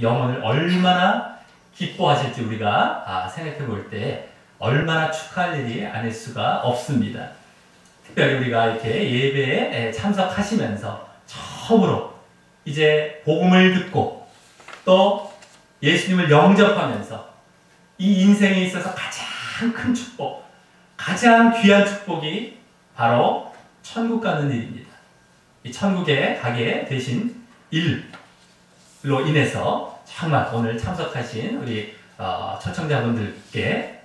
영혼을 얼마나 기뻐하실지 우리가 생각해 볼 때 얼마나 축하할 일이 아닐 수가 없습니다. 특별히 우리가 이렇게 예배에 참석하시면서 처음으로 이제 복음을 듣고 또 예수님을 영접하면서 이 인생에 있어서 가장 큰 축복, 가장 귀한 축복이 바로 천국 가는 일입니다. 이 천국에 가게 되신 일로 인해서 정말 오늘 참석하신 우리 초청자분들께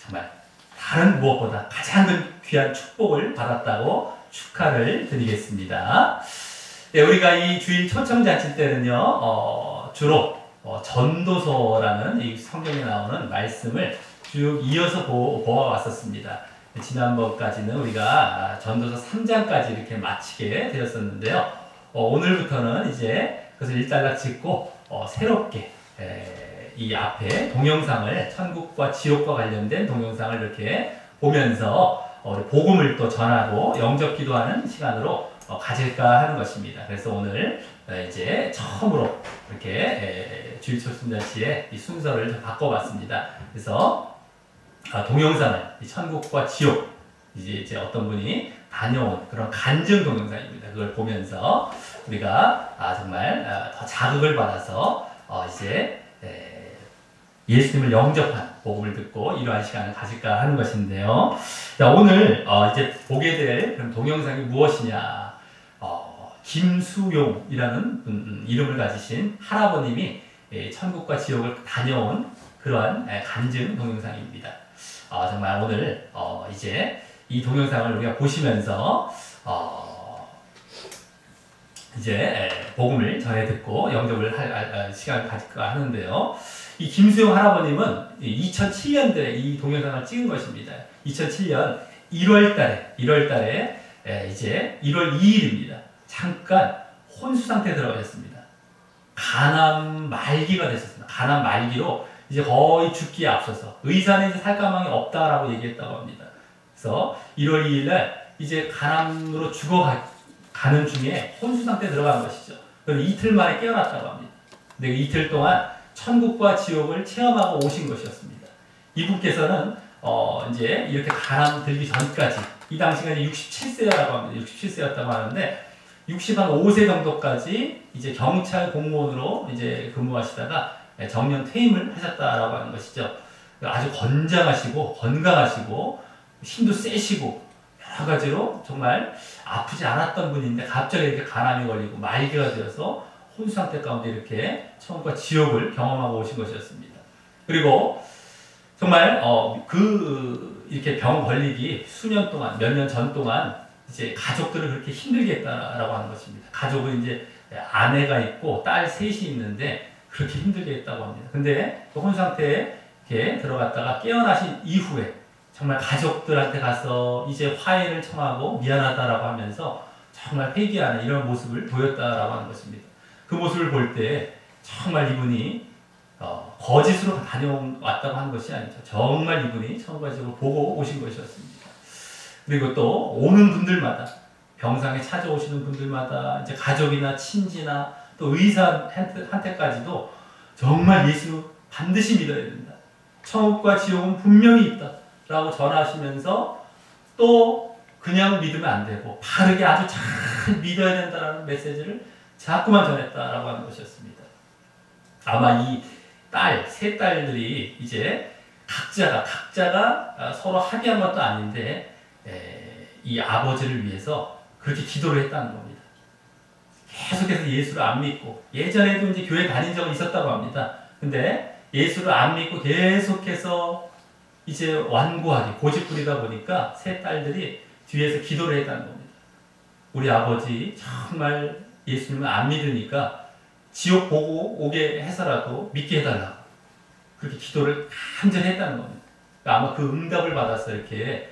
정말 다른 무엇보다 가장 귀한 축복을 받았다고 축하를 드리겠습니다. 우리가 이 주일 초청잔치 때는요, 주로 전도서라는 이 성경에 나오는 말씀을 쭉 이어서 보아왔었습니다. 지난번까지는 우리가 전도서 3장까지 이렇게 마치게 되었었는데요. 오늘부터는 이제 그것을 일단락 짓고 새롭게 이 앞에 동영상을 천국과 지옥과 관련된 동영상을 이렇게 보면서 복음을 또 전하고 영접 기도하는 시간으로 가질까 하는 것입니다. 그래서 오늘 이제 처음으로 이렇게 주일 초청잔치의 이 순서를 바꿔봤습니다. 그래서 동영상을 천국과 지옥 이제 어떤 분이 다녀온 그런 간증 동영상입니다. 그걸 보면서 우리가 정말 더 자극을 받아서 이제 예수님을 영접한 복음을 듣고 이러한 시간을 가질까 하는 것인데요. 자, 오늘 이제 보게 될 그런 동영상이 무엇이냐? 김수용이라는 이름을 가지신 할아버님이 천국과 지옥을 다녀온 그러한 간증 동영상입니다. 정말 오늘 이제 이 동영상을 우리가 보시면서 이제 복음을 전해 듣고 영접을 할 시간을 가질까 하는데요. 이 김수용 할아버님은 2007년도에 이 동영상을 찍은 것입니다. 2007년 1월달에 이제 1월 2일입니다. 잠깐 혼수 상태에 들어가셨습니다. 간암 말기가 됐었습니다. 간암 말기로 이제 거의 죽기에 앞서서 의사는 이제 살 가망이 없다라고 얘기했다고 합니다. 그래서 1월 2일날 이제 간암으로 죽어가는 중에 혼수 상태에 들어간 것이죠. 그리고 이틀 만에 깨어났다고 합니다. 근데 이틀 동안 천국과 지옥을 체험하고 오신 것이었습니다. 이분께서는 이제 이렇게 간암 들기 전까지 이 당시가 67세라고 합니다. 67세였다고 하는데 65세 정도까지 이제 경찰 공무원으로 이제 근무하시다가 정년 퇴임을 하셨다라고 하는 것이죠. 아주 건장하시고 건강하시고 힘도 세시고 여러 가지로 정말 아프지 않았던 분인데 갑자기 이렇게 간암이 걸리고 말기가 되어서 혼수 상태 가운데 이렇게 천국과 지옥을 경험하고 오신 것이었습니다. 그리고 정말 이렇게 병 걸리기 수년 동안 몇 년 전 동안 이제 가족들을 그렇게 힘들게 했다라고 하는 것입니다. 가족은 이제 아내가 있고 딸 셋이 있는데 그렇게 힘들게 했다고 합니다. 근데 그 혼수 상태에 이렇게 들어갔다가 깨어나신 이후에 정말 가족들한테 가서 이제 화해를 청하고 미안하다라고 하면서 정말 회개하는 이런 모습을 보였다라고 하는 것입니다. 그 모습을 볼 때 정말 이분이 거짓으로 다녀왔다고 하는 것이 아니죠. 정말 이분이 천국과 지옥을 보고 오신 것이었습니다. 그리고 또 오는 분들마다 병상에 찾아오시는 분들마다 이제 가족이나 친지나 또 의사한테까지도 정말 예수 반드시 믿어야 된다. 천국과 지옥은 분명히 있다. 라고 전하시면서 또 그냥 믿으면 안 되고 바르게 아주 잘 믿어야 된다라는 메시지를 자꾸만 전했다라고 하는 것이었습니다. 아마 이 세 딸들이 이제 각자가 서로 합의한 것도 아닌데 이 아버지를 위해서 그렇게 기도를 했다는 겁니다. 계속해서 예수를 안 믿고 예전에도 이제 교회 다닌 적은 있었다고 합니다. 근데 예수를 안 믿고 계속해서 이제 완고하게 고집부리다 보니까 세 딸들이 뒤에서 기도를 했다는 겁니다. 우리 아버지 정말 예수님을 안 믿으니까 지옥 보고 오게 해서라도 믿게 해달라고 그렇게 기도를 간절히 했다는 겁니다. 아마 그 응답을 받아서 이렇게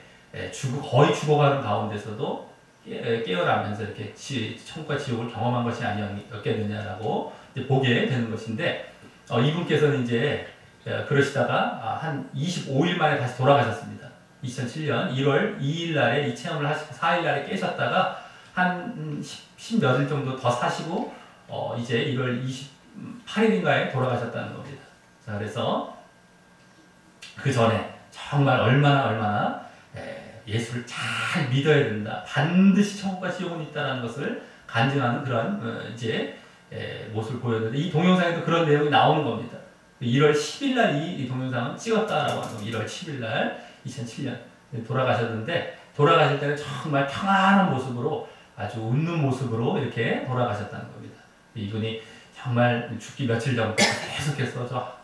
거의 죽어가는 가운데서도 깨어나면서 이렇게 천국과 지옥을 경험한 것이 아니었겠느냐라고 보게 되는 것인데 이분께서는 이제 그러시다가 한 25일 만에 다시 돌아가셨습니다. 2007년 1월 2일 날에 이 체험을 하시고 4일 날에 깨셨다가 한 10몇 일 정도 더 사시고 이제 1월 8일인가에 돌아가셨다는 겁니다. 자, 그래서 그 전에 정말 얼마나 예수를 잘 믿어야 된다. 반드시 천국과 지옥은 있다는 것을 간증하는 그런 이제 모습을 보였는데, 이 동영상에도 그런 내용이 나오는 겁니다. 1월 10일 날 이 동영상은 찍었다라고 하는 겁니다. 1월 10일 날 2007년 돌아가셨는데, 돌아가실 때는 정말 평안한 모습으로, 아주 웃는 모습으로 이렇게 돌아가셨다는 겁니다. 이분이 정말 죽기 며칠 전부터 계속해서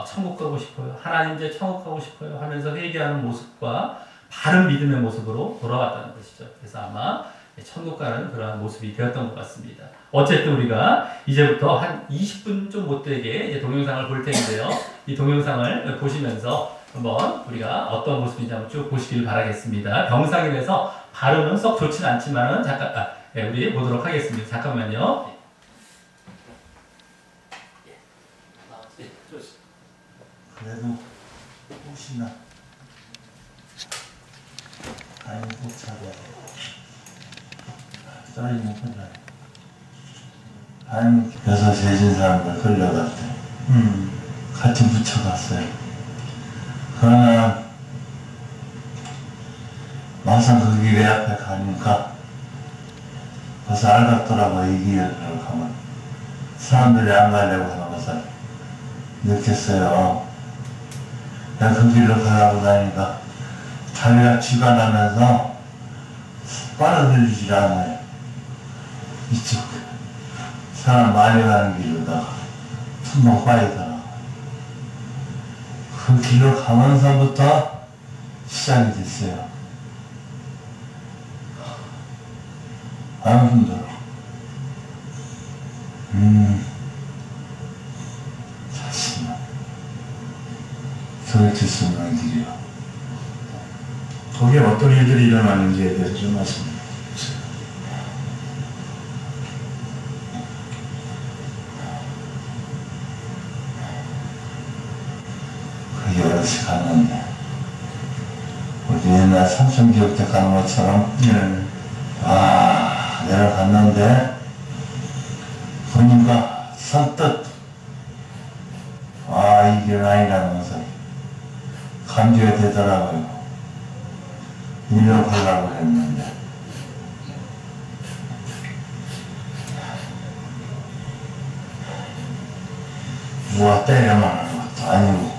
천국 가고 싶어요, 하나님 제 천국 가고 싶어요 하면서 회개하는 모습과 바른 믿음의 모습으로 돌아왔다는 것이죠. 그래서 아마 천국 가는 그러한 모습이 되었던 것 같습니다. 어쨌든 우리가 이제부터 한 20분 좀 못되게 이제 동영상을 볼 텐데요. 이 동영상을 보시면서 한번 우리가 어떤 모습인지 한번 쭉 보시길 바라겠습니다. 병상이라서 발음은 썩 좋지는 않지만은 잠깐 우리 보도록 하겠습니다. 잠깐만요. 그래도 혹시나 아니 꼭 찾아야 돼. 떨어지면 큰일 나요. 아니 여섯 세진 사람들 끌려갔대. 같이 붙여갔어요. 그러나 막상 그 길에 앞에 가니까 벌써 알겠더라고. 이 길을 가면 사람들이 안 가려고 하는 것을 느꼈어요. 내가 그 길로 가라고 다니까 자기가 쥐가 나면서 빨아들이질 않아요. 이쪽 사람 많이 가는 길로다가 tum방 빠지더라고요. 그 길로 가면서부터 시작이 됐어요. 아유 힘들어. 자신만 도대체 수 없는 길이요. 거기에 어떤 일들이 일어나는지에 대해서 좀 말씀해 주세요. 그 여럿이 갔는데 우리 옛날 삼천기역대 가는 것처럼 내려갔는데 보니까 선뜻 이 길은 아니라는 것을 감지가 되더라고요. 일로 가려고 했는데 누가 때려만 하는 것도 아니고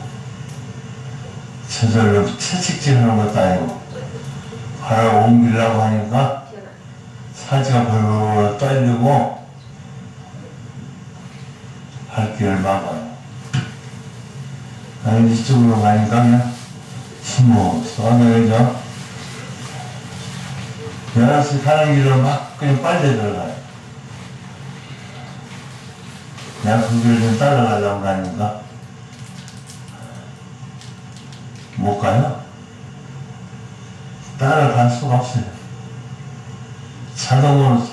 저절로 채찍질하는 것도 아니고 가라고 옮기려고 하니까 사지가 벌벌 떨리고 발길을 막아요. 아니 이쪽으로 가니까 그냥 숨어 써내죠. 여럿이 가는 길로 막 그냥 빨리 들어가요. 내가 그 길을 좀 따라가려고 하니까 못 가요. 따라갈 수가 없어요. 자동으로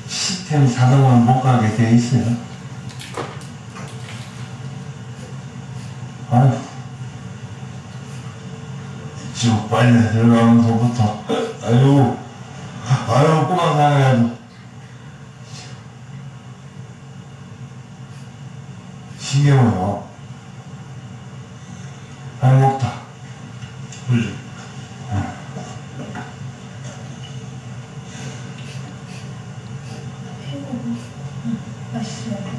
시스템이 자동으로 못 가게 돼 있어요. 아유, 쭉 빨리 들어가면서부터 아유 꼬마 상해가지고 지겨워요. 아유 먹다. 그죠? 맛있어요.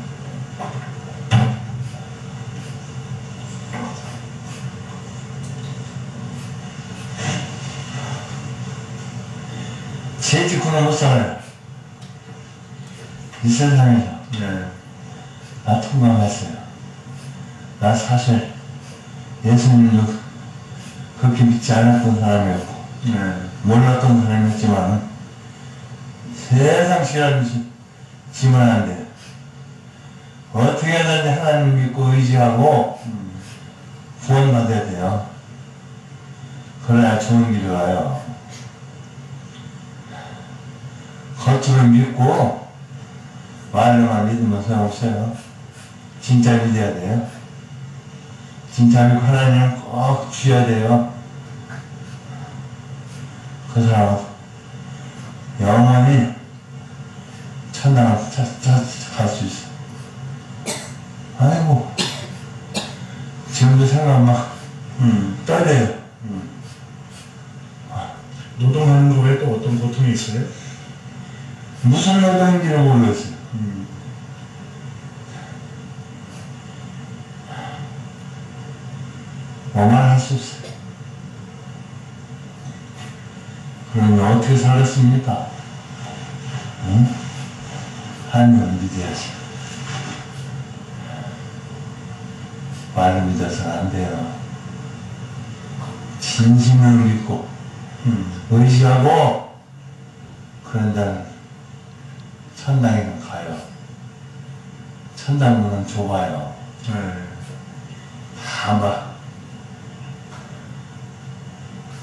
제 직구는 못 살아요. 이 세상에서. 나 통감했어요. 나 사실 예수님도 그렇게 믿지 않았던 사람이었고 몰랐던 사람이었지만 세상 시간 지면 안 돼요. 어떻게든 하나님 믿고 의지하고 구원받아야 돼요. 그래야 좋은 길이 와요. 겉으로 믿고 말로만 믿으면 소용없어요. 진짜 믿어야 돼요. 진짜 믿고 하나님을 꼭 쥐어야 돼요. 그 사람은 영원히 천당을 갈 수 있어요. 아이고, 지금도 생각 막, 떨려요. 노동하는 거 외에 또 어떤 고통이 있어요? 무슨 노동인지는 모르겠어요. 뭐만 할 수 없어요. 그러면 어떻게 살겠습니까? 응? 하나님을 믿어야지. 말을 믿어서는 안 돼요. 진심을 믿고, 의지하고, 그런 데는 천당에는 가요. 천당 문은 좁아요. 다 막,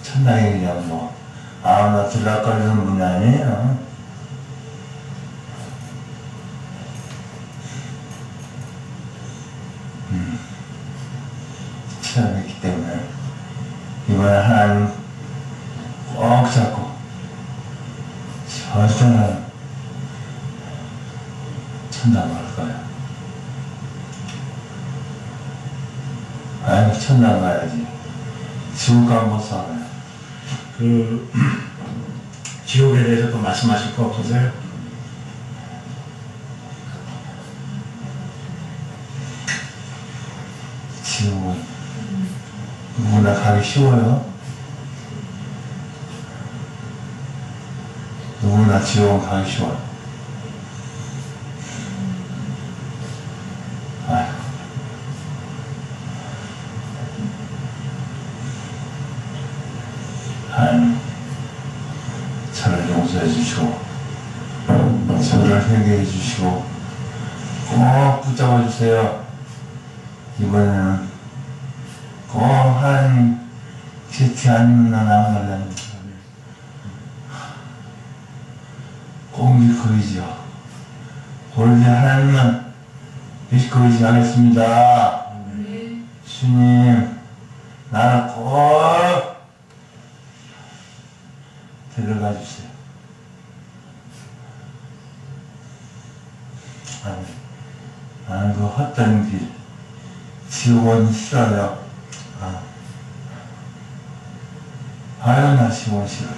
천당에 그냥 뭐, 아무나 들락거리는 분이 아니에요. 체험했기 때문에, 이번에 하나님 꼭 잡고, 절대는 천당 갈 거야. 아이고, 천당 가야지. 지옥 가면 못 살아요. 그 지옥에 대해서 또 말씀하실 거 없으세요? 지옥은 누구나 가기 쉬워요. 누구나 지옥은 가기 쉬워요. 아휴. 하나님, 저를 용서해 주시고, 저를 회개해 주시고, 꼭 붙잡아 주세요. 이번에는 꼭 하나님 지티 아니면 나 나가려는 꼭 믿고 의지요. 오로지 하나님만 믿고 의지하겠습니다. 주님, 나를 꼭 데려가 주세요. 나는 그 헛된 길, 지옥은 싫어요. 아유, 나 지옥은 싫어요.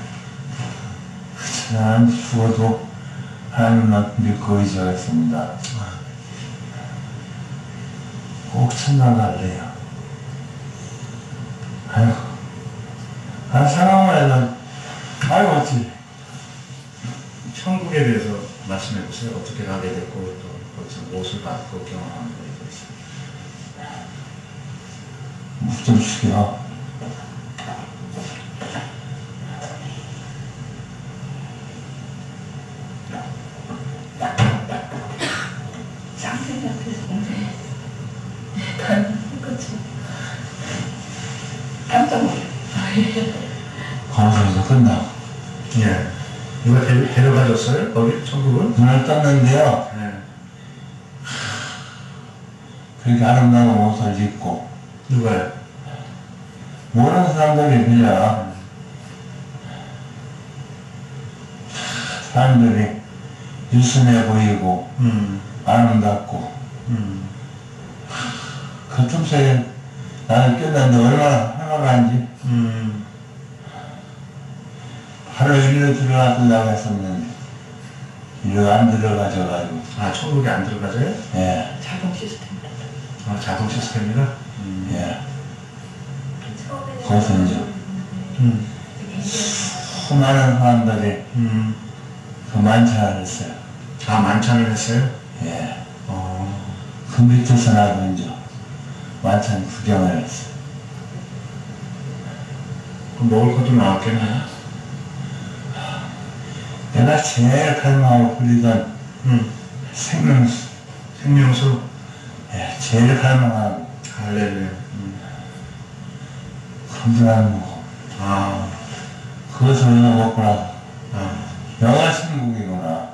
나는 죽어도 하나님만 믿고 의지하겠습니다. 꼭 천당 갈래요. 아유, 생각만 해도, 아유, 어찌. 천국에 대해서 말씀해 보세요. 어떻게 가게 됐고 또 거기서 무엇을 받고 경험하는 거에 대해서. 묵 좀 죽여. 쌍둥이 앞에서 오네. 똑같이. 깜짝 놀랐어. 거기서 끝나고. 예. 누가 데려가줬어요? 거기 천국은? 눈을 떴는데요. 예. 그렇게 아름다운 옷을 입고, 누가요? 모르는 사람들이 그냥, 사람들이 유순해 보이고, 아름답고, 그 틈새에 나는 꼈는데 얼마나 화나간지, 바로 일로 들어가려고 했었는데, 일로 안 들어가져가지고. 아, 천국에 안 들어가져요? 예, 자동 시스템이다. 아, 자동 시스템이라? 예. 거기서 이제, 수많은 사람들이 그 만찬을 했어요. 아, 만찬을 했어요? 예. 그 밑에서 나도 이제 만찬 구경을 했어요. 그럼 먹을 것도 나왔겠네요? 내가 제일 갈망하고 불리던 생명수. 생명수? 예, 제일 갈망하고. 할렐루야. 그런데 나는 뭐, 아, 그것을 먹고 나서, 아, 영화 천국이구나.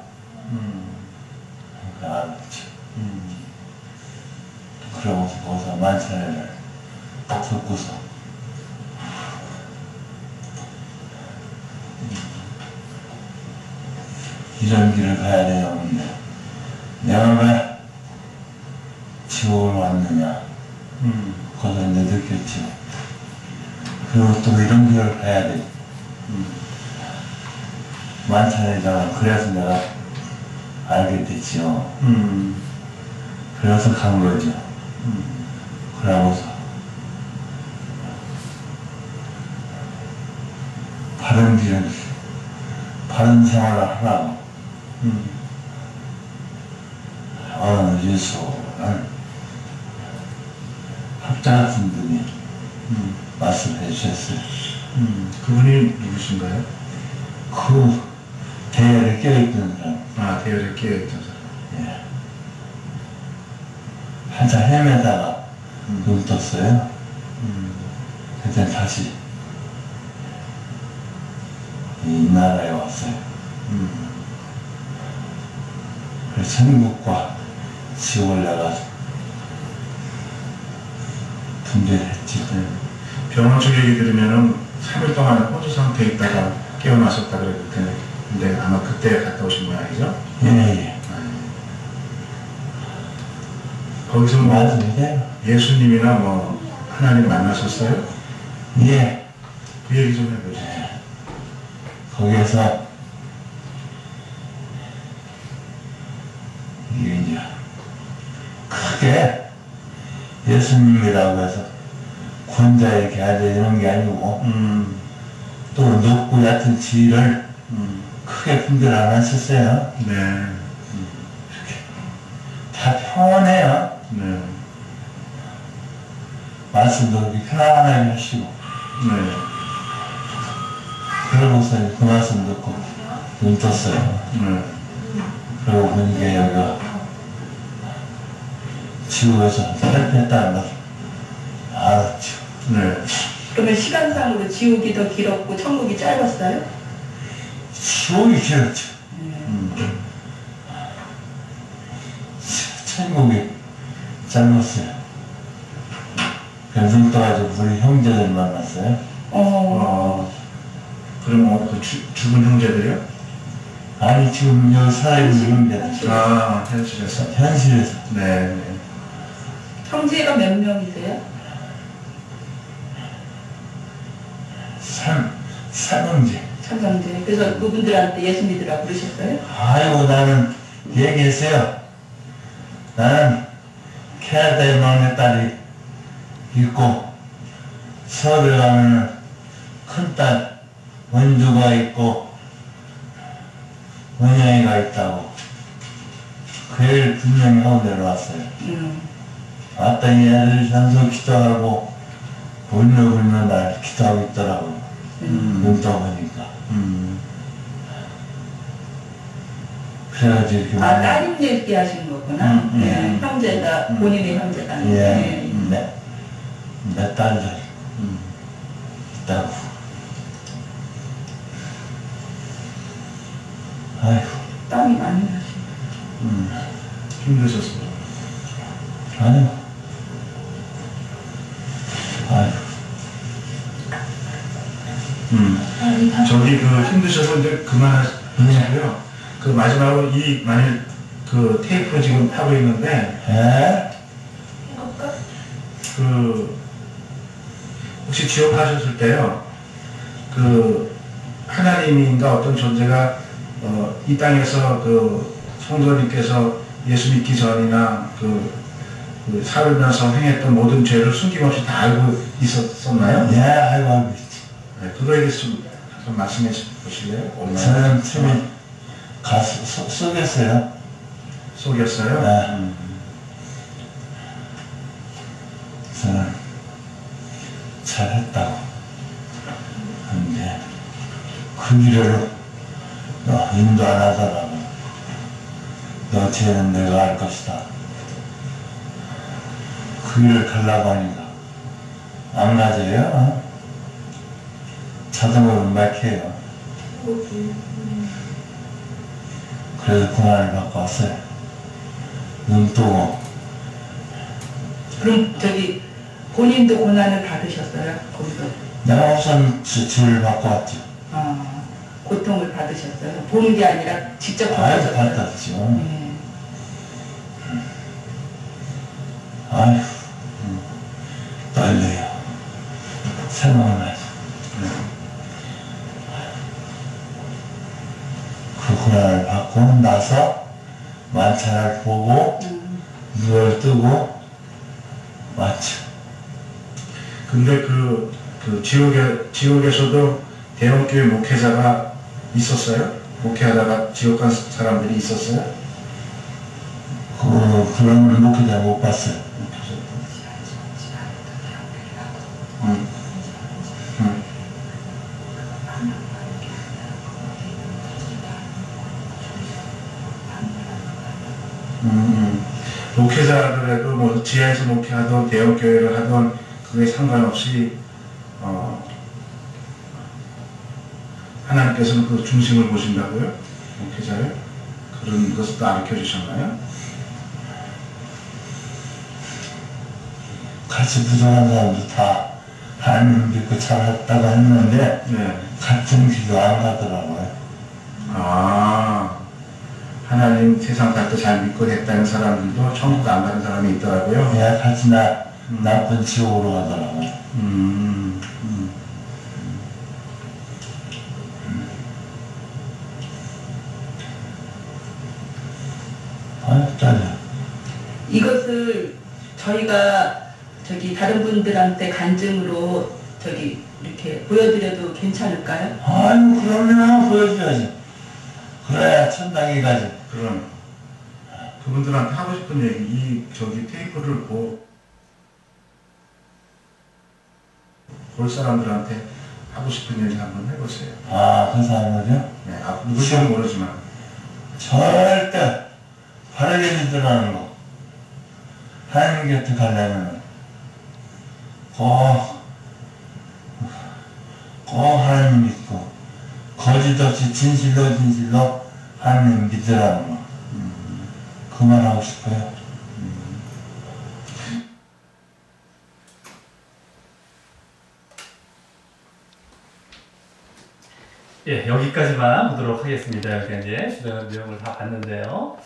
그러니까 알았지. 그러고서 거기서 만찬을 듣고서, 이런 길을 가야 되는데, 내가 왜 지옥을 왔느냐. 그것을 이제 느꼈지. 그리고 또 이런 길을 가야 돼. 만찬에다가 그래서 내가 알게 됐지요. 그래서 간 거죠. 그러고서 바른 길을, 바른 생활을 하라고. 어느 유수는 학자 같은 분이 말씀해 주셨어요. 그분이 누구신가요? 그 대열에 껴있던 사람. 아, 대열에 끼어있던 사람. 예. 한참 헤매다가 눈 떴어요. 그때 다시 이 나라에 왔어요. 그래서 천국과 지옥을 내가 분별했지. 병원 쪽 얘기 들으면은 3일 동안 호주 상태에 있다가 깨어나셨다 그랬는데, 근데 아마 그때 갔다 오신 모양이죠? 예, 예. 거기서 뭐 맞습니다. 예수님이나 뭐 하나님 만나셨어요? 예. 그 얘기 좀 해보시죠. 거기에서 이게 이제 크게 예수님이라고 해서 군자에게 해야 되는 게 아니고 또 높고 얕은 지위를 크게 분별 안 하셨어요. 네. 다 평온해요. 네. 말씀도 그렇게 편안하게 하시고. 네. 그러고서 그 말씀 듣고 눈 떴어요. 네. 그러고 보니까 여기가 지옥에서 살폈다는 걸 알았죠. 네. 그러면 시간상으로 지옥이 더 길었고 천국이 짧았어요? 지옥이 길었죠. 천국이 짧았어요. 그래서 눈 떠가지고 우리 형제들 만났어요. 그럼 그 죽은 형제들이요? 아니 지금 여기 살아있는 형제들. 아, 현실에서? 현실에서. 네. 네. 형제가 몇 명이세요? 삼형제. 삼형제. 그래서 그분들한테 예수 믿으라고 그러셨어요? 아이고 나는 얘기했어요. 나는 캐나다에 막내딸이 있고 서울에 가면 큰딸 원주가 있고 원영이가 있다고 그 얘기를 분명히 하고 내려왔어요. 왔더니 애들이 산소 기도하고 울며 날 기도하고 있더라고. 눈 떠보니까. 그래가지고 이렇게 아, 따님 얘기 하신 거구나. 네. 형제가, 본인의 형제가. 예. 내 딸들 있다고. 아이고. 땀이 많이 나시네. 힘드셨어요? 아니요. 아이고. 저기 그 힘드셔서 이제 그만하시고요. 그 마지막으로 이 만일 그 테이프 지금 하고 있는데 예? 그 혹시 지옥 가셨을 때요 그 하나님인가 어떤 존재가 이 땅에서 그 성도님께서 예수 믿기 전이나 그 살면서 행했던 모든 죄를 숨김없이 다 알고 있었나요? 예, 알고 있지. 네, 그거에 대해서 좀 말씀해 보실래요? 저는 처음에 속였어요. 속였어요? 네. 저는 잘했다고. 근데 그 길을 너 인도 안 하더라고. 너 죄는 내가 알 것이다. 그 길을 가려고 하니까 안 맞아요. 자동으로 막혀요. 그래서 고난을 받고 왔어요. 눈 뜨고. 그럼 저기 본인도 고난을 받으셨어요? 거기서? 내가 우선 죄를 받고 왔죠. 아, 고통을 받으셨어요? 보는 게 아니라 직접 아유, 받으셨어요? 받았죠. 네. 아휴, 떨려요. 생각나지. 그 고난을 받고 나서 만찬을 보고 눈을 뜨고 마치. 근데 그 지옥에서도 대형교회 목회자가 있었어요? 목회하다가 지옥 간 사람들이 있었어요? 그런 목회자 못 봤어요. 목회자들에도 뭐 지하에서 목회하던 대형교회를 하던 그게 상관없이 하나님께서는 그 중심을 보신다고요? 목회자를? 그런 것을 또 가르쳐 주셨나요? 같이 부정한 사람도 다 하나님 믿고 잘했다고 했는데 네. 같은 길로 안 가더라고요. 하나님 세상 갈 때 잘 믿고 했다는 사람들도 천국 안 가는 사람이 있더라고요. 네, 같이 나쁜 지옥으로 가더라고요. 떨려. 이것을 저희가 다른 분들한테 간증으로 이렇게 보여드려도 괜찮을까요? 아유, 그러면 보여줘야지. 그래야 천당에 가지. 그럼 그분들한테 하고 싶은 얘기, 테이프를 볼 사람들한테 하고 싶은 얘기 한번 해보세요. 그 사람은요? 네, 누구인지는 모르지만 절대 바르게 믿으라는 거. 하나님 곁에 가려면 꼭 하나님 믿고 거짓 없이 진실로 하나님 믿으라는 거. 그만하고 싶어요. 예, 여기까지만 보도록 하겠습니다. 이렇게 이제 주된 내용을 다 봤는데요.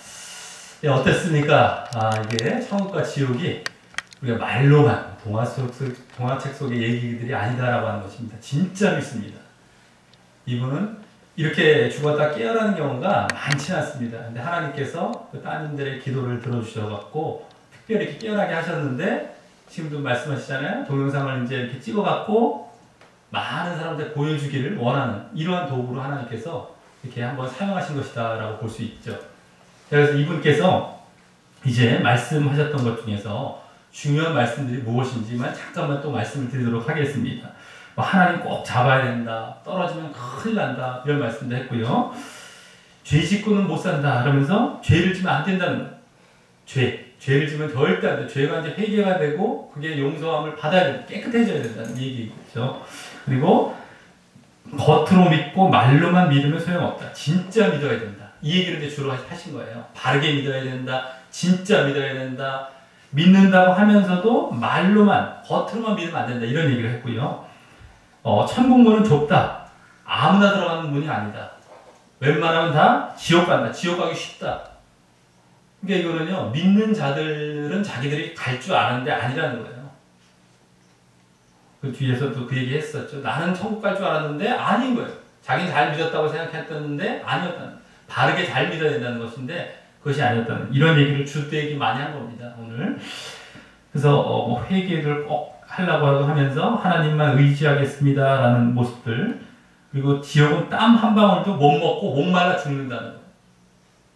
예, 어땠습니까? 이게 천국과 지옥이 우리가 말로만 동화책 속의 얘기들이 아니다라고 하는 것입니다. 진짜로 있습니다. 이분은 이렇게 죽었다 깨어나는 경우가 많지 않습니다. 근데 하나님께서 그 따님들의 기도를 들어주셔갖고 특별히 이렇게 깨어나게 하셨는데 지금도 말씀하시잖아요. 동영상을 이제 이렇게 찍어갖고 많은 사람들 보여주기를 원하는 이러한 도구로 하나님께서 이렇게 한번 사용하신 것이다라고 볼 수 있죠. 그래서 이분께서 이제 말씀하셨던 것 중에서 중요한 말씀들이 무엇인지만 잠깐만 또 말씀을 드리도록 하겠습니다. 하나님 꼭 잡아야 된다. 떨어지면 큰일 난다. 이런 말씀도 했고요. 죄 짓고는 못 산다. 그러면서 죄를 지면 안 된다는 거예요. 죄를 지면 절대 안 돼. 죄가 이제 회개가 되고 그게 용서함을 받아야 된다. 깨끗해져야 된다는 얘기죠. 그리고 겉으로 믿고 말로만 믿으면 소용없다. 진짜 믿어야 된다. 이 얘기를 이제 주로 하신 거예요. 바르게 믿어야 된다. 진짜 믿어야 된다. 믿는다고 하면서도 말로만, 겉으로만 믿으면 안 된다. 이런 얘기를 했고요. 천국문은 좁다. 아무나 들어가는 문이 아니다. 웬만하면 다 지옥 간다. 지옥 가기 쉽다. 그러니까 이거는요, 믿는 자들은 자기들이 갈 줄 아는데 아니라는 거예요. 그 뒤에서도 그 얘기 했었죠. 나는 천국 갈 줄 알았는데 아닌 거예요. 자기는 잘 믿었다고 생각했었는데 아니었다는. 바르게 잘 믿어야 된다는 것인데 그것이 아니었다는. 이런 얘기를 줄 때 얘기 많이 한 겁니다, 오늘. 그래서 회개를 꼭 하려고 하면서 하나님만 의지하겠습니다라는 모습들. 그리고 지옥은 땀 한 방울도 못 먹고 목말라 죽는다는 거.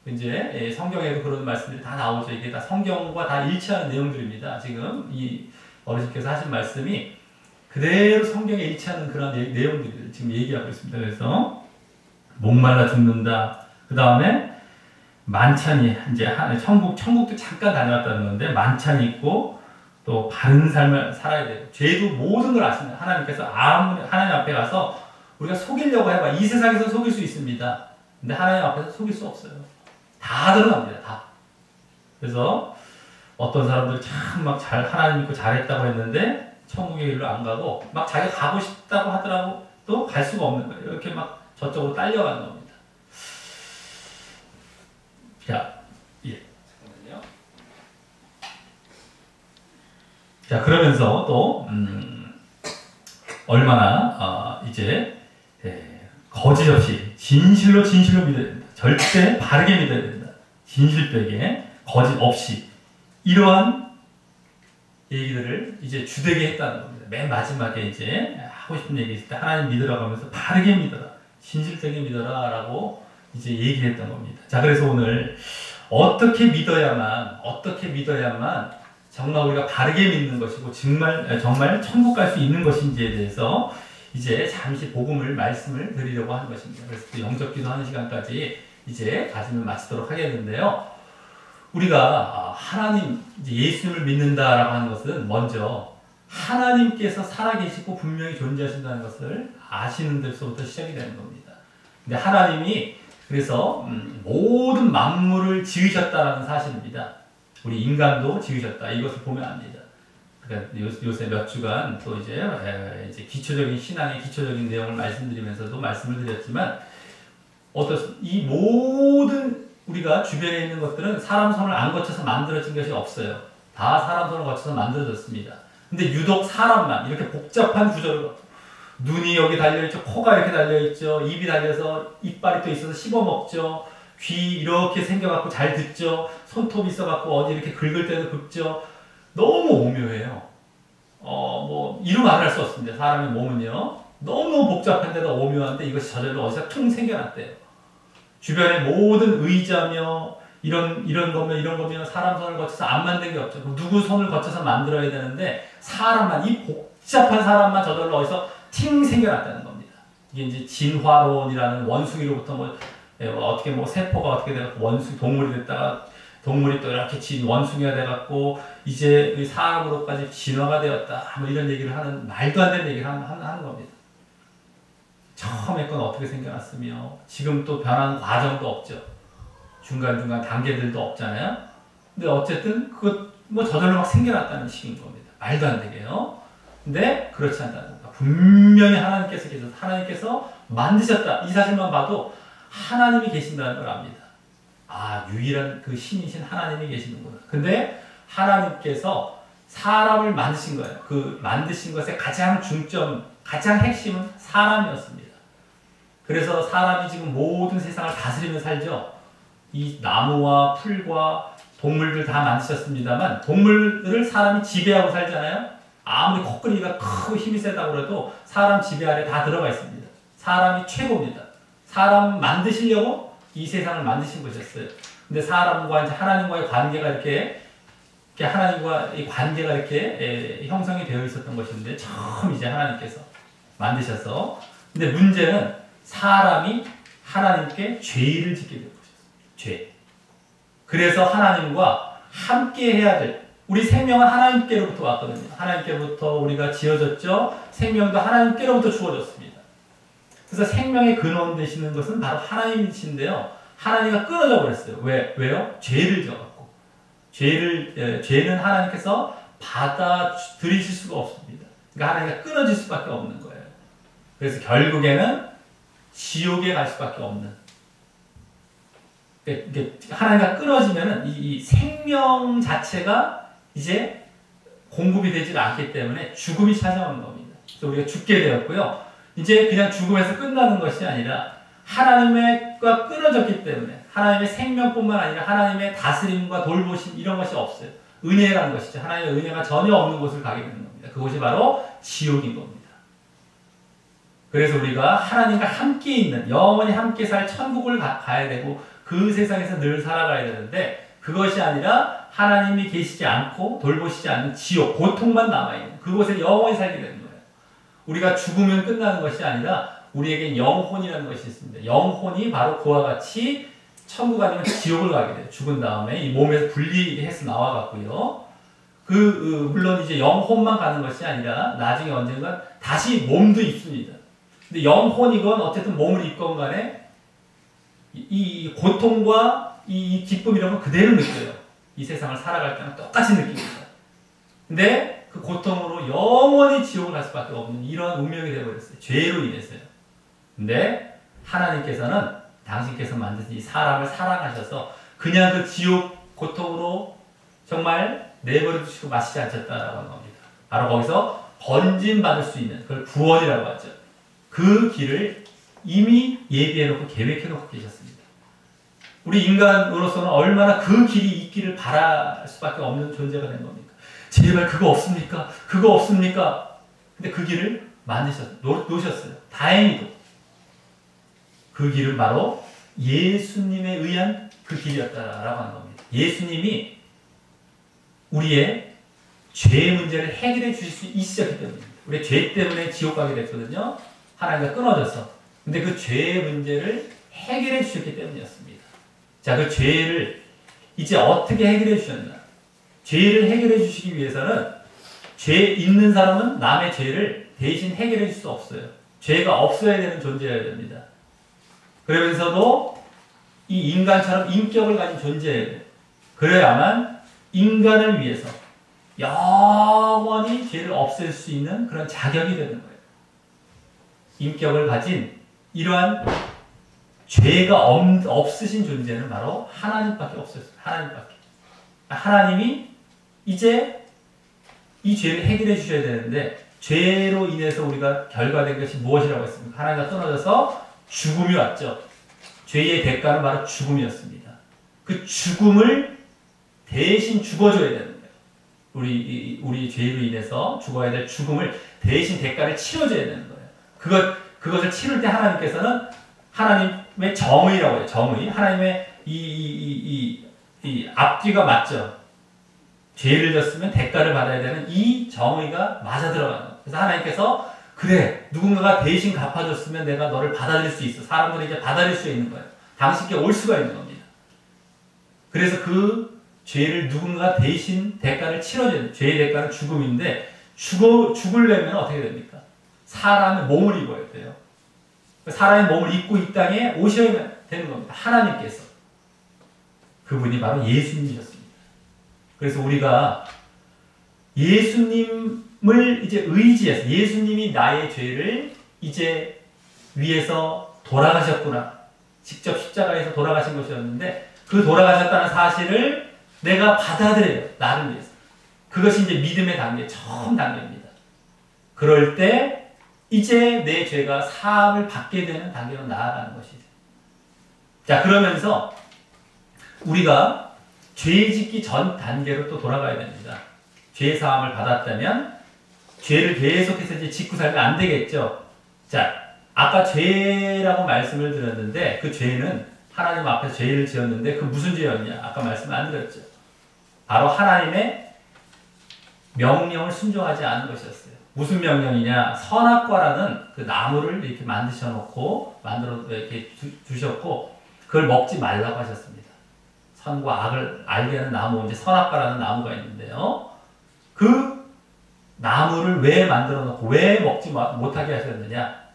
이제 성경에도 그런 말씀들이 다 나오죠. 이게 다 성경과 다 일치하는 내용들입니다. 지금 이 어르신께서 하신 말씀이 그대로 성경에 일치하는 그런 내용들을 지금 얘기하고 있습니다. 그래서 목말라 죽는다. 그 다음에 만찬이 이제 천국도 잠깐 다녀왔다는 건데 만찬이 있고 또 바른 삶을 살아야 돼요. 죄도 모든 걸 아십니다. 하나님께서 아무리 하나님 앞에 가서 우리가 속이려고 해봐. 이 세상에서 속일 수 있습니다. 근데 하나님 앞에서 속일 수 없어요. 다 들어갑니다. 다. 그래서 어떤 사람들 참 막 하나님 믿고 잘했다고 했는데 천국의 길로 안 가고 막 자기가 가고 싶다고 하더라도 또 갈 수가 없는 거예요. 이렇게 막 저쪽으로 딸려가는 겁니다. 자, 예. 잠깐만요. 자, 그러면서 또 얼마나 이제 거짓 없이 진실로 믿어야 된다. 절대 바르게 믿어야 된다. 진실되게 거짓 없이 이러한 얘기들을 이제 주되게 했다는 겁니다. 맨 마지막에 이제 하고 싶은 얘기 있을 때 하나님 믿으라고 하면서 바르게 믿어라. 진실되게 믿어라 라고 이제 얘기했던 겁니다. 자, 그래서 오늘 어떻게 믿어야만 정말 우리가 바르게 믿는 것이고 정말 천국 갈 수 있는 것인지에 대해서 이제 잠시 말씀을 드리려고 하는 것입니다. 그래서 또 영접 기도하는 시간까지 이제 가지면 마치도록 하겠는데요. 우리가 하나님, 이제 예수님을 믿는다라고 하는 것은 먼저 하나님께서 살아계시고 분명히 존재하신다는 것을 아시는 데서부터 시작이 되는 겁니다. 근데 하나님이 그래서 모든 만물을 지으셨다는 사실입니다. 우리 인간도 지으셨다. 이것을 보면 압니다. 그러니까 요새 몇 주간 또 이제 기초적인 신앙의 기초적인 내용을 말씀드리면서도 말씀을 드렸지만 이 모든 우리가 주변에 있는 것들은 사람 손을 안 거쳐서 만들어진 것이 없어요. 다 사람 손을 거쳐서 만들어졌습니다. 근데 유독 사람만 이렇게 복잡한 구조를 갖고 눈이 여기 달려있죠. 코가 이렇게 달려있죠. 입이 달려서 이빨이 또 있어서 씹어먹죠. 귀 이렇게 생겨갖고 잘 듣죠. 손톱이 있어갖고 어디 이렇게 긁을 때도 긁죠. 너무 오묘해요. 이루 말할 수 없습니다. 사람의 몸은요. 너무 복잡한데도 오묘한데 이것이 저절로 어디서 퉁 생겨났대요. 주변의 모든 의자며 이런 거면 사람 손을 거쳐서 안 만든 게 없죠. 누구 손을 거쳐서 만들어야 되는데 이 복잡한 사람만 저절로 어디서 팅 생겨났다는 겁니다. 이게 이제 진화론이라는 원숭이로부터 어떻게 세포가 어떻게 돼갖고 동물이 됐다가 동물이 또 이렇게 원숭이가 돼갖고 이제 사람으로까지 진화가 되었다. 이런 얘기를 하는 말도 안 되는 얘기를 하는 겁니다. 처음에 건 어떻게 생겨났으며 지금 또 변하는 과정도 없죠. 중간중간 단계들도 없잖아요. 근데 어쨌든 저절로 막 생겨났다는 식인 겁니다. 말도 안 되게요. 근데 그렇지 않다는 겁니다. 분명히 하나님께서 만드셨다. 이 사실만 봐도 하나님이 계신다는 걸 압니다. 유일한 그 신이신 하나님이 계시는구나. 근데 하나님께서 사람을 만드신 거예요. 그 만드신 것의 가장 핵심은 사람이었습니다. 그래서 사람이 지금 모든 세상을 다스리며 살죠. 이 나무와 풀과 동물들 다 만드셨습니다만 동물들을 사람이 지배하고 살잖아요. 아무리 코끼리가 크고 힘이 세다고 해도 사람 지배 아래 다 들어가 있습니다. 사람이 최고입니다. 사람 만드시려고 이 세상을 만드신 것이었어요. 근데 사람과 이제 하나님과의 관계가 이렇게 하나님과 이 관계가 이렇게 형성이 되어 있었던 것인데 처음 이제 하나님께서 만드셔서 근데 문제는 사람이 하나님께 죄를 짓게 된 것이었어요. 죄. 그래서 하나님과 함께 해야 될 우리 생명은 하나님께로부터 왔거든요. 하나님께로부터 우리가 지어졌죠. 생명도 하나님께로부터 주어졌습니다. 그래서 생명의 근원 되시는 것은 바로 하나님이신데요. 하나님과 끊어져 버렸어요. 왜요? 죄를 지어갖고. 죄는 하나님께서 받아들이실 수가 없습니다. 그러니까 하나님과 끊어질 수밖에 없는 거예요. 그래서 결국에는 지옥에 갈 수밖에 없는. 하나님과 끊어지면은 이 생명 자체가 이제 공급이 되지 않기 때문에 죽음이 찾아오는 겁니다. 그래서 우리가 죽게 되었고요. 이제 그냥 죽음에서 끝나는 것이 아니라 하나님과 끊어졌기 때문에 하나님의 생명뿐만 아니라 하나님의 다스림과 돌보심 이런 것이 없어요. 은혜라는 것이죠. 하나님의 은혜가 전혀 없는 곳을 가게 되는 겁니다. 그곳이 바로 지옥인 겁니다. 그래서 우리가 하나님과 함께 있는 영원히 함께 살 천국을 가야 되고 그 세상에서 늘 살아가야 되는데 그것이 아니라 하나님이 계시지 않고 돌보시지 않는 지옥, 고통만 남아있는 그곳에 영원히 살게 되는 거예요. 우리가 죽으면 끝나는 것이 아니라 우리에게 영혼이라는 것이 있습니다. 영혼이 바로 그와 같이 천국 아니면 지옥을 가게 돼요. 죽은 다음에 이 몸에서 분리해서 나와갖고요. 물론 이제 영혼만 가는 것이 아니라 나중에 언젠가 다시 몸도 입습니다. 근데 영혼이건 어쨌든 몸을 입건 간에 이 고통과 이 기쁨 이런 건 그대로 느껴요. 이 세상을 살아갈 때는 똑같이 느낍니다. 근데 그 고통으로 영원히 지옥을 갈 수밖에 없는 이런 운명이 되어버렸어요. 죄로 인해서요. 근데 하나님께서는 당신께서 만드신 이 사람을 사랑하셔서 그냥 그 지옥 고통으로 정말 내버려 두시고 마시지 않으셨다라고 하는 겁니다. 바로 거기서 건진받을 수 있는 그걸 구원이라고 하죠. 그 길을 이미 예비해놓고 계획해놓고 계셨습니다. 우리 인간으로서는 얼마나 그 길이 있기를 바랄 수밖에 없는 존재가 된 겁니까? 제발 그거 없습니까? 그거 없습니까? 근데 그 길을 놓으셨어요. 다행히도. 그 길은 바로 예수님에 의한 그 길이었다라고 하는 겁니다. 예수님이 우리의 죄 문제를 해결해 주실 수 있었기 때문입니다. 우리 죄 때문에 지옥 가게 됐거든요. 하나님과 끊어져서. 근데 그 죄의 문제를 해결해 주셨기 때문이었습니다. 자, 그 죄를 이제 어떻게 해결해 주셨나? 죄를 해결해 주시기 위해서는 죄 있는 사람은 남의 죄를 대신 해결해 줄 수 없어요. 죄가 없어야 되는 존재여야 됩니다. 그러면서도 이 인간처럼 인격을 가진 존재여야 돼요. 그래야만 인간을 위해서 영원히 죄를 없앨 수 있는 그런 자격이 되는 거예요. 인격을 가진 이러한 죄가 없으신 존재는 바로 하나님밖에 없었어요. 하나님밖에. 하나님이 이제 이 죄를 해결해 주셔야 되는데 죄로 인해서 우리가 결과된 것이 무엇이라고 했습니까? 하나님과 떨어져서 죽음이 왔죠. 죄의 대가는 바로 죽음이었습니다. 그 죽음을 대신 죽어줘야 되는 거예요. 우리 죄로 인해서 죽어야 될 죽음을 대신 대가를 치러줘야 되는 거예요. 그것을 치를 때 하나님께서는 하나님의 정의라고 해요. 정의. 하나님의 이 앞뒤가 맞죠. 죄를 졌으면 대가를 받아야 되는 이 정의가 맞아 들어가는 거예요. 그래서 하나님께서 그래, 누군가가 대신 갚아줬으면 내가 너를 받아들일 수 있어. 사람들이 이제 받아들일 수 있는 거예요. 당신께 올 수가 있는 겁니다. 그래서 그 죄를 누군가 대신 대가를 치러줘야 돼요. 죄의 대가는 죽음인데 죽으려면 어떻게 됩니까? 사람의 몸을 입어야 돼요. 사람의 몸을 입고 이 땅에 오셔야 되는 겁니다. 하나님께서. 그분이 바로 예수님이셨습니다. 그래서 우리가 예수님을 이제 의지해서 예수님이 나의 죄를 이제 위해서 돌아가셨구나. 직접 십자가에서 돌아가신 것이었는데 그 돌아가셨다는 사실을 내가 받아들여요. 나를 위해서. 그것이 이제 믿음의 단계, 처음 단계입니다. 그럴 때 이제 내 죄가 사함을 받게 되는 단계로 나아가는 것이죠. 자, 그러면서 우리가 죄 짓기 전 단계로 또 돌아가야 됩니다. 죄 사함을 받았다면 죄를 계속해서 이제 짓고 살면 안 되겠죠. 자, 아까 죄라고 말씀을 드렸는데 그 죄는 하나님 앞에서 죄를 지었는데 그 무슨 죄였냐? 아까 말씀 안 드렸죠. 바로 하나님의 명령을 순종하지 않은 것이었어요. 무슨 명령이냐? 선악과라는 그 나무를 이렇게 만들어 이렇게 두셨고 그걸 먹지 말라고 하셨습니다. 선과 악을 알게 하는 나무, 이제 선악과라는 나무가 있는데요. 그 나무를 왜 만들어 놓고 왜 먹지 못하게 하셨느냐?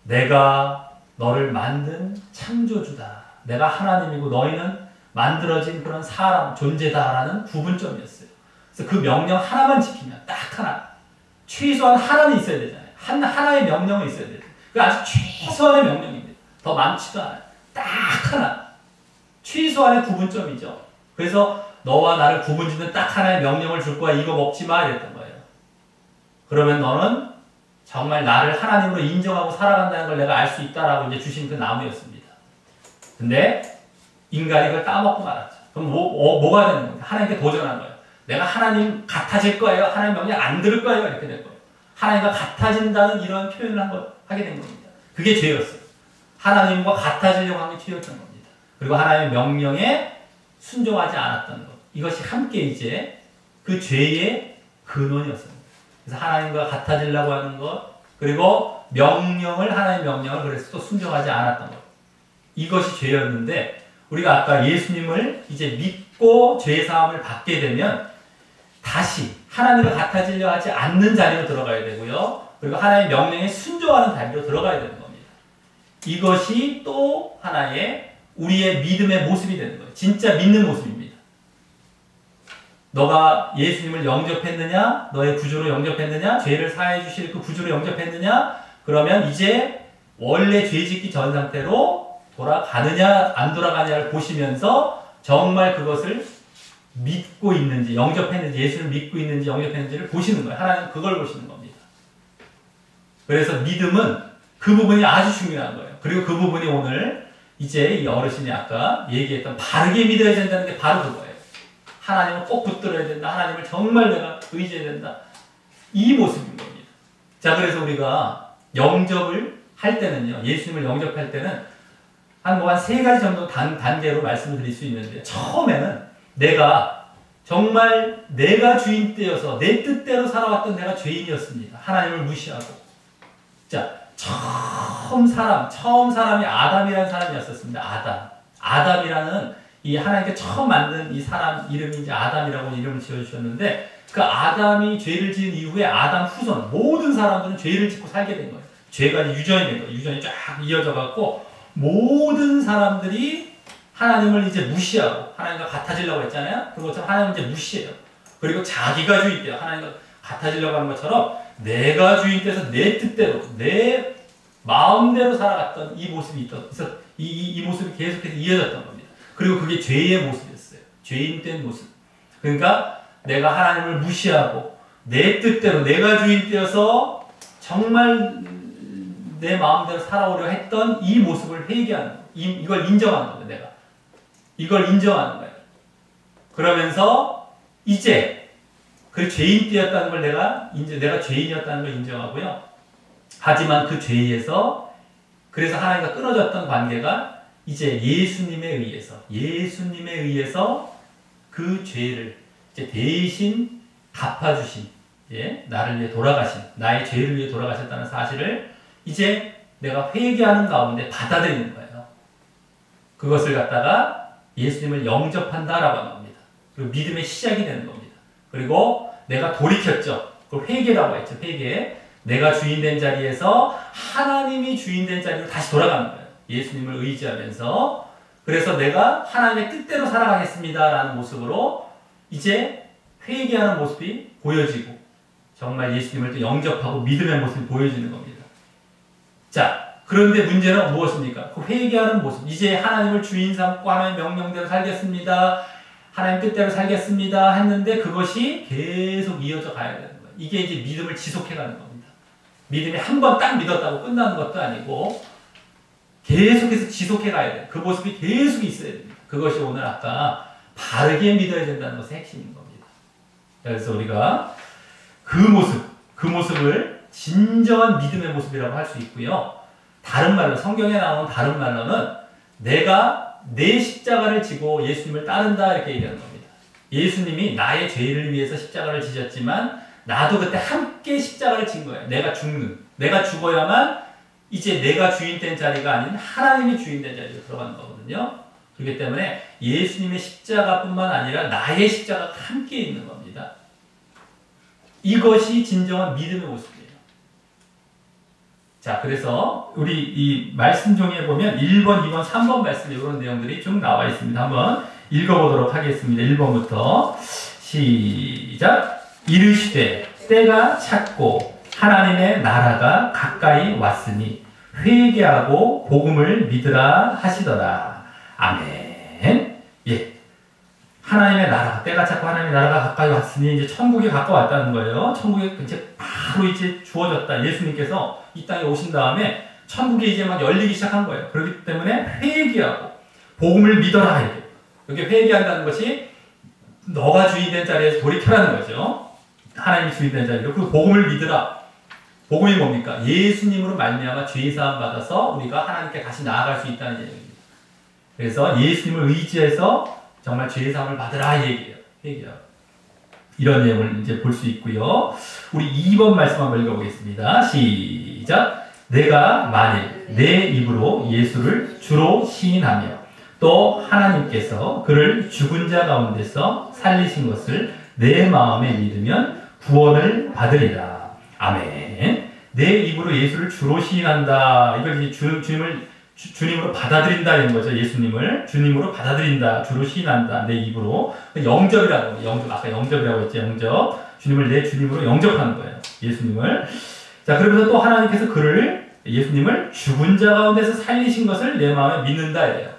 내가 너를 만든 창조주다. 내가 하나님이고 너희는 만들어진 그런 사람, 존재다라는 구분점이었어요. 그래서 그 명령 하나만 지키면 딱 하나. 최소한 하나는 있어야 되잖아요. 하나의 명령은 있어야 돼요. 그 아주 최소한의 명령입니다. 더 많지도 않아요. 딱 하나. 최소한의 구분점이죠. 그래서 너와 나를 구분짓는 딱 하나의 명령을 줄 거야. 이거 먹지 마. 이랬던 거예요. 그러면 너는 정말 나를 하나님으로 인정하고 살아간다는 걸 내가 알 수 있다라고 이제 주신 그 나무였습니다. 근데 인간이 그걸 따먹고 말았죠. 그럼 뭐가 되는 겁니까? 하나님께 도전한 거예요. 내가 하나님 같아질 거예요. 하나님 명령 안 들을 거예요. 이렇게 될 거예요. 하나님과 같아진다는 이런 표현을 하게 된 겁니다. 그게 죄였어요. 하나님과 같아지려고 한 게 죄였던 겁니다. 그리고 하나님의 명령에 순종하지 않았던 것. 이것이 함께 이제 그 죄의 근원이었습니다. 그래서 하나님과 같아지려고 하는 것, 그리고 하나님의 명령을 그래서 또 순종하지 않았던 것. 이것이 죄였는데, 우리가 아까 예수님을 이제 믿고 죄사함을 받게 되면, 다시 하나님과 같아지려 하지 않는 자리로 들어가야 되고요. 그리고 하나님의 명령에 순종하는 자리로 들어가야 되는 겁니다. 이것이 또 하나의 우리의 믿음의 모습이 되는 거예요. 진짜 믿는 모습입니다. 너가 예수님을 영접했느냐? 너의 구주로 영접했느냐? 죄를 사해 주실 그 구주로 영접했느냐? 그러면 이제 원래 죄 짓기 전 상태로 돌아가느냐 안 돌아가느냐를 보시면서 정말 그것을 믿고 있는지, 영접했는지, 예수를 믿고 있는지, 영접했는지를 보시는 거예요. 하나님 그걸 보시는 겁니다. 그래서 믿음은 그 부분이 아주 중요한 거예요. 그리고 그 부분이 오늘 이제 이 어르신이 아까 얘기했던 바르게 믿어야 된다는 게 바로 그거예요. 하나님을 꼭 붙들어야 된다. 하나님을 정말 내가 의지해야 된다. 이 모습인 겁니다. 자, 그래서 우리가 영접을 할 때는요, 예수님을 영접할 때는 한 세 가지 정도 단계로 말씀을 드릴 수 있는데, 처음에는 내가 정말 내가 주인 되어서 내 뜻대로 살아왔던 내가 죄인이었습니다. 하나님을 무시하고. 자, 처음 사람이 아담이라는 사람이었었습니다. 아담이라는 이 하나님께 처음 만든 이 사람 이름이 이제 아담이라고 이름을 지어주셨는데, 그 아담이 죄를 지은 이후에 아담 후손, 모든 사람들은 죄를 짓고 살게 된 거예요. 죄가 유전이 된 거예요. 유전이 쫙 이어져 갖고, 모든 사람들이 하나님을 이제 무시하고, 하나님과 같아지려고 했잖아요. 그것처럼 하나님을 이제 무시해요. 그리고 자기가 주인 돼요. 하나님과 같아지려고 하는 것처럼, 내가 주인 돼서 내 뜻대로, 내 마음대로 살아갔던 이 모습이 이 모습이 계속해서 이어졌던 겁니다. 그리고 그게 죄의 모습이었어요. 죄인된 모습. 그러니까 내가 하나님을 무시하고 내 뜻대로 내가 주인 되어서 정말 내 마음대로 살아오려 했던 이 모습을 회개하는 거예요. 이걸 인정하는 거예요. 내가. 이걸 인정하는 거예요. 그러면서 이제 그 죄인되었다는 걸 내가 죄인이었다는 걸 인정하고요. 하지만 그 죄에서 그래서 하나님과 끊어졌던 관계가 이제 예수님에 의해서 그 죄를 이제 대신 갚아주신, 나를 위해 돌아가신, 나의 죄를 위해 돌아가셨다는 사실을 이제 내가 회개하는 가운데 받아들이는 거예요. 그것을 갖다가 예수님을 영접한다라고 하는 겁니다. 그리고 믿음의 시작이 되는 겁니다. 그리고 내가 돌이켰죠. 그걸 회개라고 했죠. 회개. 내가 주인된 자리에서 하나님이 주인된 자리로 다시 돌아가는 거예요. 예수님을 의지하면서. 그래서 내가 하나님의 뜻대로 살아가겠습니다라는 모습으로 이제 회개하는 모습이 보여지고, 정말 예수님을 또 영접하고 믿음의 모습이 보여지는 겁니다. 자, 그런데 문제는 무엇입니까? 그 회개하는 모습. 이제 하나님을 주인 삼고 하나님의 명령대로 살겠습니다. 하나님 뜻대로 살겠습니다. 했는데 그것이 계속 이어져 가야 되는 거예요. 이게 이제 믿음을 지속해 가는 겁니다. 믿음이 한 번 딱 믿었다고 끝나는 것도 아니고 계속해서 지속해 가야 돼요. 그 모습이 계속 있어야 됩니다. 그것이 오늘 아까 바르게 믿어야 된다는 것의 핵심인 겁니다. 그래서 우리가 그 모습을 진정한 믿음의 모습이라고 할 수 있고요. 다른 말로, 성경에 나오는 다른 말로는 내가 내 십자가를 지고 예수님을 따른다 이렇게 얘기하는 겁니다. 예수님이 나의 죄를 위해서 십자가를 지셨지만 나도 그때 함께 십자가를 진 거예요. 내가 죽어야만 이제 내가 주인된 자리가 아닌 하나님이 주인된 자리로 들어가는 거거든요. 그렇기 때문에 예수님의 십자가뿐만 아니라 나의 십자가가 함께 있는 겁니다. 이것이 진정한 믿음의 모습이에요. 자, 그래서 우리 이 말씀 종이에 보면 1번, 2번, 3번 말씀 이런 내용들이 쭉 나와 있습니다. 한번 읽어보도록 하겠습니다. 1번부터 시작. 이르시되 때가 찼고 하나님의 나라가 가까이 왔으니 회개하고 복음을 믿으라 하시더라. 아멘. 예. 하나님의 나라, 때가 찼고 하나님의 나라가 가까이 왔으니 이제 천국이 가까웠다는 거예요. 천국이 이제 바로 이제 주어졌다. 예수님께서 이 땅에 오신 다음에 천국이 이제 막 열리기 시작한 거예요. 그렇기 때문에 회개하고 복음을 믿어라. 이렇게. 여기 회개한다는 것이 너가 주인된 자리에서 돌이켜라는 거죠. 하나님이 주인된 자리로. 그리고 복음을 믿으라. 복음이 뭡니까? 예수님으로 말미암아 죄 사함 받아서 우리가 하나님께 다시 나아갈 수 있다는 얘기입니다. 그래서 예수님을 의지해서 정말 죄 사함을 받으라 얘기예요. 회개하고. 이런 내용을 이제 볼 수 있고요. 우리 2번 말씀 한번 읽어보겠습니다. 시작. 내가 만일 내 입으로 예수를 주로 시인하며 또 하나님께서 그를 죽은 자 가운데서 살리신 것을 내 마음에 믿으면 구원을 받으리라. 아멘. 내 입으로 예수를 주로 시인한다. 이걸 이제 주님으로 받아들인다는 거죠. 예수님을 주님으로 받아들인다. 주로 시인한다. 내 입으로. 영접이라는 거예요. 영접. 아까 영접이라고 했죠. 영접. 주님을 내 주님으로 영접하는 거예요. 예수님을. 자, 그러면서 또 하나님께서 예수님을 죽은 자 가운데서 살리신 것을 내 마음에 믿는다. 이래요.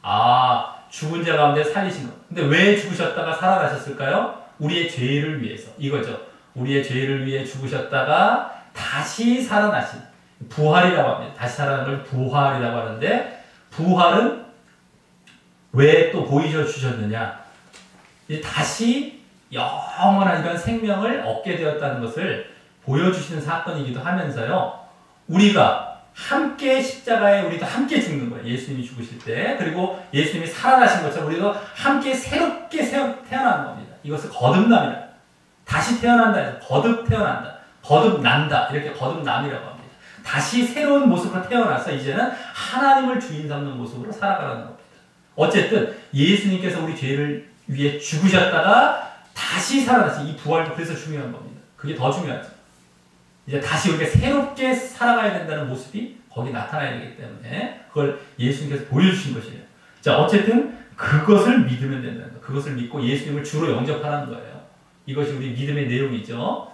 아, 죽은 자 가운데 살리신 것. 근데 왜 죽으셨다가 살아나셨을까요? 우리의 죄를 위해서. 이거죠. 우리의 죄를 위해 죽으셨다가 다시 살아나신. 부활이라고 합니다. 다시 살아나는 걸 부활이라고 하는데, 부활은 왜 또 보여주셨느냐? 이제 다시 영원한 이런 생명을 얻게 되었다는 것을 보여주시는 사건이기도 하면서요. 우리가 함께 십자가에 우리도 함께 죽는 거예요. 예수님이 죽으실 때. 그리고 예수님이 살아나신 것처럼 우리도 함께 새롭게 태어나는 겁니다. 이것을 거듭남이라. 다시 태어난다. 거듭 태어난다. 거듭난다. 이렇게 거듭남이라고 합니다. 다시 새로운 모습으로 태어나서 이제는 하나님을 주인 삼는 모습으로 살아가는 겁니다. 어쨌든 예수님께서 우리 죄를 위해 죽으셨다가 다시 살아나신 이 부활도 그래서 중요한 겁니다. 그게 더 중요하죠. 이제 다시 우리가 새롭게 살아가야 된다는 모습이 거기 나타나야 되기 때문에 그걸 예수님께서 보여주신 것이에요. 자, 어쨌든 그것을 믿으면 된다는 거. 그것을 믿고 예수님을 주로 영접하는 거예요. 이것이 우리 믿음의 내용이죠.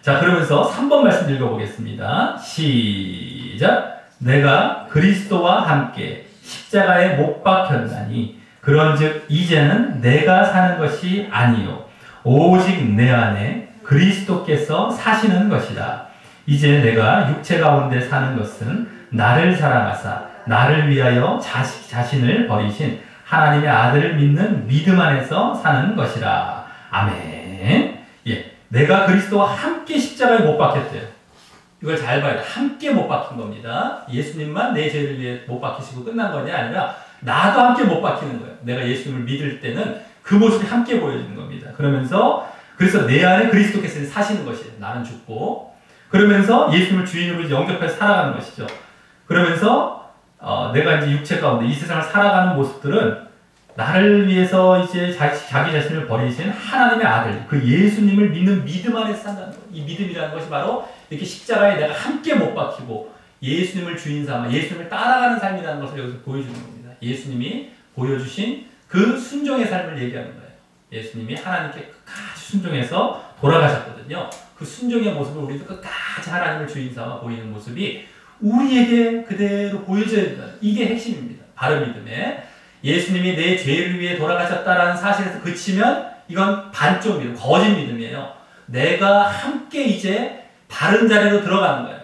자, 그러면서 3번 말씀 읽어보겠습니다. 시작. 내가 그리스도와 함께 십자가에 못 박혔나니 그런즉 이제는 내가 사는 것이 아니요 오직 내 안에 그리스도께서 사시는 것이다. 이제 내가 육체 가운데 사는 것은 나를 사랑하사 나를 위하여 자신을 버리신 하나님의 아들을 믿는 믿음 안에서 사는 것이라. 아멘. 예, 내가 그리스도와 함께 십자가에 못 박혔대요. 이걸 잘 봐야 돼. 함께 못 박힌 겁니다. 예수님만 내 죄를 위해 못 박히시고 끝난 것이 아니라 나도 함께 못 박히는 거예요. 내가 예수님을 믿을 때는 그 모습이 함께 보여지는 겁니다. 그러면서 그래서 내 안에 그리스도께서 사시는 것이에요. 나는 죽고. 그러면서 예수님을 주인으로 영접해서 살아가는 것이죠. 그러면서 내가 이제 육체 가운데 이 세상을 살아가는 모습들은 나를 위해서 이제 자기 자신을 버리신 하나님의 아들, 그 예수님을 믿는 믿음 안에서 산다는 거예요. 이 믿음이라는 것이 바로 이렇게 십자가에 내가 함께 못 박히고 예수님을 주인 삼아 예수님을 따라가는 삶이라는 것을 여기서 보여주는 겁니다. 예수님이 보여주신 그 순종의 삶을 얘기하는 거예요. 예수님이 하나님께 끝까지 순종해서 돌아가셨거든요. 그 순종의 모습을 우리도 끝까지 하나님을 주인 삼아 보이는 모습이 우리에게 그대로 보여져야 된다. 이게 핵심입니다. 바른 믿음에. 예수님이 내 죄를 위해 돌아가셨다라는 사실에서 그치면 이건 반쪽 믿음, 거짓 믿음이에요. 내가 함께 이제 바른 자리로 들어가는 거예요.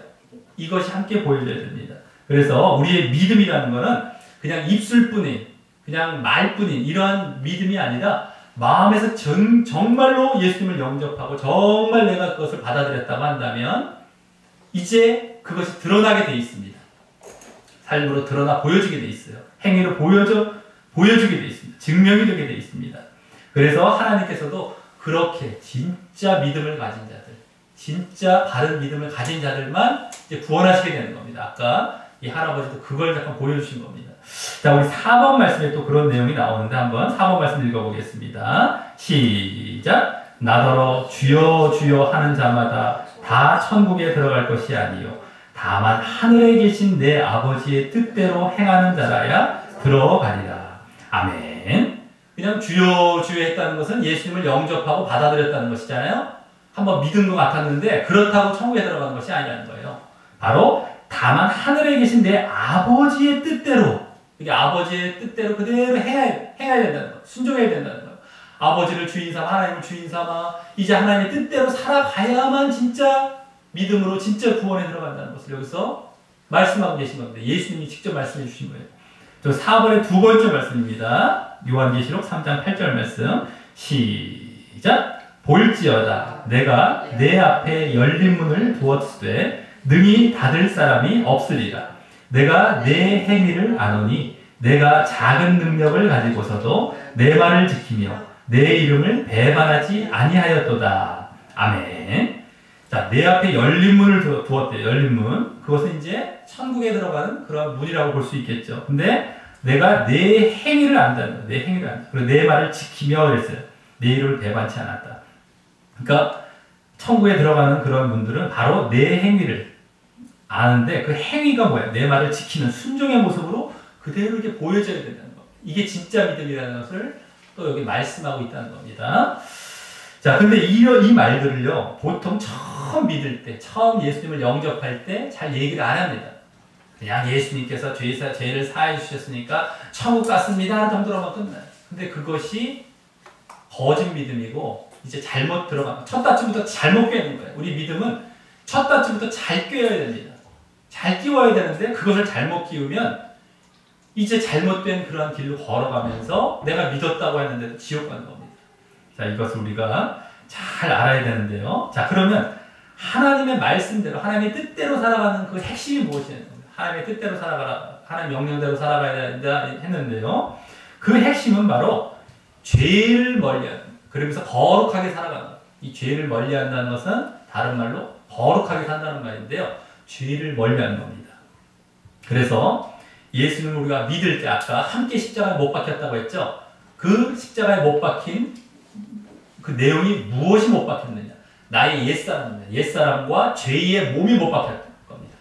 이것이 함께 보여져야 됩니다. 그래서 우리의 믿음이라는 거는 그냥 입술뿐인, 그냥 말뿐인 이러한 믿음이 아니라 마음에서 정말로 예수님을 영접하고 정말 내가 그것을 받아들였다고 한다면 이제 그것이 드러나게 돼 있습니다. 삶으로 드러나 보여지게 돼 있어요. 행위로 보여주게 돼 있습니다. 증명이 되게 돼 있습니다. 그래서 하나님께서도 그렇게 진짜 믿음을 가진 자들, 진짜 바른 믿음을 가진 자들만 이제 구원하시게 되는 겁니다. 아까 이 할아버지도 그걸 잠깐 보여주신 겁니다. 자, 우리 4번 말씀에 또 그런 내용이 나오는데 한번 4번 말씀 읽어보겠습니다. 시작. 나더러 주여 주여 하는 자마다 다 천국에 들어갈 것이 아니요 다만 하늘에 계신 내 아버지의 뜻대로 행하는 자라야 들어가리라. 아멘. 그냥 주여 주여 했다는 것은 예수님을 영접하고 받아들였다는 것이잖아요. 한번 믿은 것 같았는데 그렇다고 천국에 들어가는 것이 아니라는 거예요. 바로 다만 하늘에 계신 내 아버지의 뜻대로, 이게 아버지의 뜻대로 그대로 해야 된다는 거예요. 순종해야 된다는 거예요. 아버지를 주인 삼아, 하나님을 주인 삼아 이제 하나님의 뜻대로 살아가야만 진짜 믿음으로 진짜 구원에 들어간다는 것을 여기서 말씀하고 계신 겁니다. 예수님이 직접 말씀해 주신 거예요. 저 4번의 두 번째 말씀입니다. 요한계시록 3장 8절 말씀 시작. 볼지어다 내가 내 앞에 열린 문을 두었으되 능히 닫을 사람이 없으리라. 내가 내 행위를 아노니 내가 작은 능력을 가지고서도 내 말을 지키며 내 이름을 배반하지 아니하였도다. 아멘. 자, 내 앞에 열린 문을 두었대요. 열린 문. 그것은 이제 천국에 들어가는 그런 문이라고 볼 수 있겠죠. 근데 내가 내 행위를 안다는 거예요. 내 행위를 안다. 그리고 내 말을 지키며 그랬어요. 내 이름을 배반치 않았다. 그러니까 천국에 들어가는 그런 분들은 바로 내 행위를 아는데 그 행위가 뭐예요? 내 말을 지키는 순종의 모습으로 그대로 이렇게 보여져야 된다는 거. 이게 진짜 믿음이라는 것을 또 여기 말씀하고 있다는 겁니다. 자, 근데 이 말들을요, 보통 처음 믿을 때, 처음 예수님을 영접할 때 잘 얘기를 안 합니다. 그냥 예수님께서 죄를 사해 주셨으니까 천국 갔습니다 정도로만 끝나요. 근데 그것이 거짓 믿음이고 이제 잘못 들어가면 첫 단추부터 잘못 꿰는 거예요. 우리 믿음은 첫 단추부터 잘 꿰어야 됩니다. 잘 끼워야 되는데 그것을 잘못 끼우면 이제 잘못된 그런 길로 걸어가면서 내가 믿었다고 했는데도 지옥 가는 겁니다. 자, 이것을 우리가 잘 알아야 되는데요. 자, 그러면 하나님의 말씀대로, 하나님의 뜻대로 살아가는 그 핵심이 무엇이냐면 하나님의 뜻대로 살아가라, 하나님의 명령대로 살아가야 된다 했는데요. 그 핵심은 바로 죄를 멀리하는, 그러면서 거룩하게 살아가는 것. 이 죄를 멀리한다는 것은 다른 말로 거룩하게 산다는 말인데요. 죄를 멀리하는 겁니다. 그래서 예수님을 우리가 믿을 때 아까 함께 십자가에 못 박혔다고 했죠. 그 십자가에 못 박힌 그 내용이 무엇이 못 박혔느냐? 나의 옛사람입니다. 옛사람과 죄의 몸이 못 박혔던 겁니다.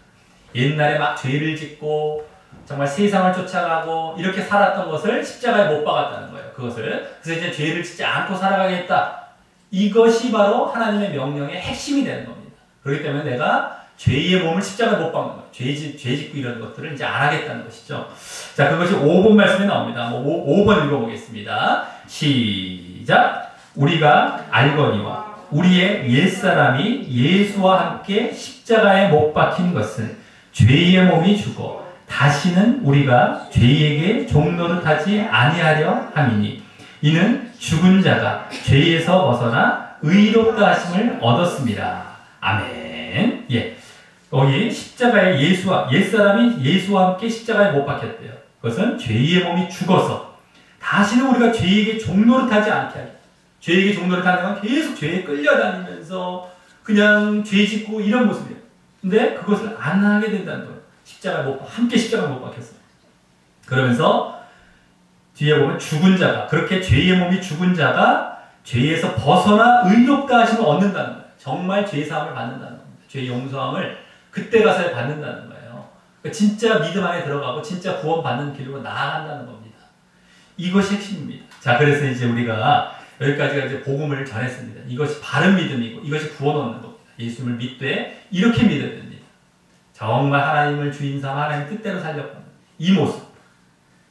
옛날에 막 죄를 짓고 정말 세상을 쫓아가고 이렇게 살았던 것을 십자가에 못 박았다는 거예요. 그것을. 그래서 이제 죄를 짓지 않고 살아가겠다. 이것이 바로 하나님의 명령의 핵심이 되는 겁니다. 그렇기 때문에 내가 죄의 몸을 십자가에 못 박는 거예요. 죄 짓고 이런 것들을 이제 안 하겠다는 것이죠. 자, 그것이 5번 말씀에 나옵니다. 5번 읽어보겠습니다. 시작! 우리가 알거니와 우리의 옛사람이 예수와 함께 십자가에 못 박힌 것은 죄의 몸이 죽어 다시는 우리가 죄에게 종노릇하지 아니하려 함이니 이는 죽은 자가 죄에서 벗어나 의롭다 하심을 얻었습니다. 아멘. 예. 여기 십자가에 옛사람이 예수와 함께 십자가에 못 박혔대요. 그것은 죄의 몸이 죽어서 다시는 우리가 죄에게 종노릇하지 않게 하려. 죄에게 종노릇하는 건 계속 죄에 끌려다니면서 그냥 죄 짓고 이런 모습이에요. 근데 그것을 안 하게 된다는 거예요. 함께 십자가에 못 박혔어요. 그러면서 뒤에 보면 죽은 자가, 그렇게 죄의 몸이 죽은 자가 죄에서 벗어나 의롭다 하심을 얻는다는 거예요. 정말 죄 사함을 받는다는 겁니다. 죄 용서함을 그때 가서야 받는다는 거예요. 그러니까 진짜 믿음 안에 들어가고 진짜 구원받는 길로 나아간다는 겁니다. 이것이 핵심입니다. 자, 그래서 이제 우리가 여기까지가 이제 복음을 전했습니다. 이것이 바른 믿음이고 이것이 구원 얻는 겁니다. 예수님을 믿되 이렇게 믿어야 됩니다. 정말 하나님을 주인 삼아 하나님 뜻대로 살려고 하는 이 모습.